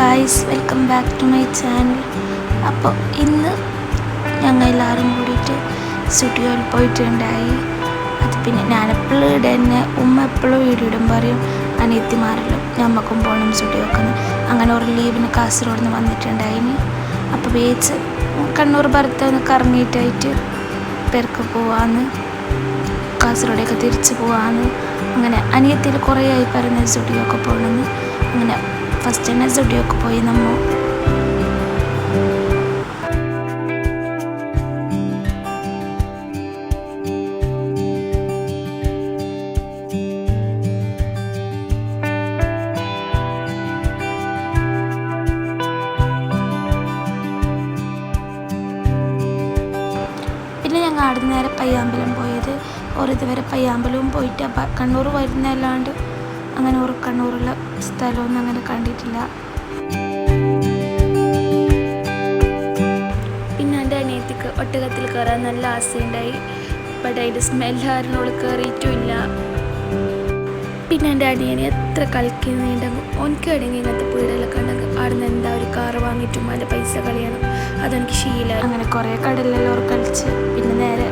Guys, welcome back to my channel. അപ്പോൾ ഇന്ന് ഞങ്ങൾ എല്ലാവരും കൂടിയിട്ട് സ്റ്റുഡിയോയിൽ പോയിട്ടുണ്ടായി. അത് പിന്നെ ഞാനെപ്പോഴും ഇടന്നെ, ഉമ്മ എപ്പോഴും വീഡിയോ ഇടും പറയും അനിയത്തിമാരെല്ലാം ഞമ്മക്കും പോകണം സ്റ്റുഡിയോ വെക്കുന്നത്. അങ്ങനെ ഒരു ലീവിന് കാസർഗോഡ് നിന്ന് വന്നിട്ടുണ്ടായിന്. അപ്പോൾ വേച്ച് കണ്ണൂർ ഭർത്താവ് കറങ്ങിയിട്ടായിട്ട് പേർക്ക് പോവാന്ന്, കാസർഗോഡേക്ക് തിരിച്ച് പോവാന്ന്. അങ്ങനെ അനിയത്തിയിൽ കുറേ ആയി പറയുന്നത് സ്റ്റുഡിയോ ഒക്കെ പോകണമെന്ന്. അങ്ങനെ ഫസ്റ്റ് തന്നെ സ്റ്റുഡിയോക്ക് പോയി നമ്മൾ. പിന്നെ ഞങ്ങൾ അവിടെ നേരെ പയ്യാമ്പലം പോയത്. ഇതുവരെ പയ്യാമ്പലവും പോയിട്ട് കണ്ണൂർ വരുന്നതല്ലാണ്ട് അങ്ങനെ ഒരു കണ്ണൂരുള്ള സ്ഥലമൊന്നും അങ്ങനെ കണ്ടിട്ടില്ല. പിന്നെ എൻ്റെ അനിയത്തിക്ക് ഒട്ടകത്തിൽ കയറാൻ നല്ല ആശയുണ്ടായി. ബട്ട് അതിൻ്റെ സ്മെല്ലാരനോട് കയറിയിട്ടുമില്ല. പിന്നെ എൻ്റെ അനിയനെ എത്ര കളിക്കുന്നുണ്ടെങ്കിൽ ഓനക്ക് അടങ്ങി ഇങ്ങനത്തെ പീടലൊക്കെ ഉണ്ടെങ്കിൽ അവിടെ നിന്ന് എന്താ ഒരു കാറ് വാങ്ങിയിട്ടും അതിൻ്റെ പൈസ കളിയണം, അതെനിക്ക് ശീലമായി. അങ്ങനെ കുറേ കടലിലെല്ലാം കളിച്ച് പിന്നെ നേരെ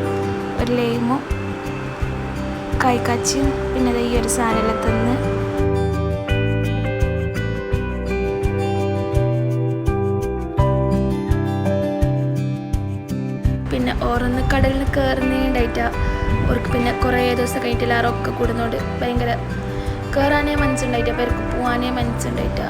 ഒരു ലേമും കായ്ക്കാച്ചിയും പിന്നെ ഈ ഒരു സാധനമെല്ലാം തിന്ന് പിന്നെ ഓരോന്ന് കടലിൽ കയറുന്നുണ്ടായിട്ടാ. അവർക്ക് പിന്നെ കുറേ ദിവസം കഴിഞ്ഞിട്ട് എല്ലാവരൊക്കെ കൂടുന്നോണ്ട് ഭയങ്കര കയറാനേ മനസ്സുണ്ടായിട്ടാ, പേർക്ക് പോവാനേ മനസ്സുണ്ടായിട്ടാ.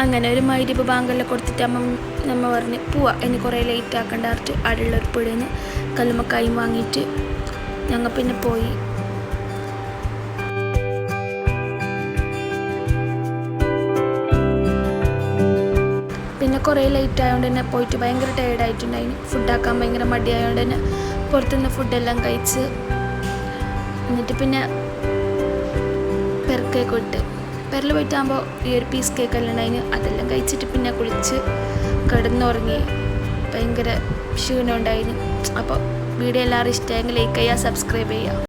അങ്ങനെ ഒരു മൈരിപ്പ് ബാങ്കെല്ലാം കൊടുത്തിട്ട് നമ്മ പറഞ്ഞ് പോവാ, ഇനി കുറേ ലേറ്റ് ആക്കണ്ടാറിട്ട് അവിടെയുള്ളൊരു പുഴന്ന് കല്ലുമ്മക്കായും വാങ്ങിയിട്ട് ഞങ്ങൾ പിന്നെ പോയി. പിന്നെ കുറേ ലേറ്റ് ആയതുകൊണ്ട് തന്നെ പോയിട്ട് ഭയങ്കര ടയേർഡായിട്ടുണ്ടായിന്. ഫുഡാക്കാൻ ഭയങ്കര മടിയായതുകൊണ്ട് തന്നെ പുറത്തുനിന്ന് ഫുഡെല്ലാം കഴിച്ച് എന്നിട്ട് പിന്നെ പെരക്കേക്ക് വിട്ട് പെരൽ പോയിട്ടാകുമ്പോൾ ഈ ഒരു പീസ് കേക്കെല്ലാം ഉണ്ടായിന്. അതെല്ലാം കഴിച്ചിട്ട് പിന്നെ കുളിച്ച് കിടന്നുറങ്ങി. ഭയങ്കര ക്ഷീണം ഉണ്ടായിന്. അപ്പോൾ വീഡിയോ എല്ലാവരും ഇഷ്ടമായെങ്കിൽ ലൈക്ക് ചെയ്യുക, സബ്സ്ക്രൈബ് ചെയ്യുക.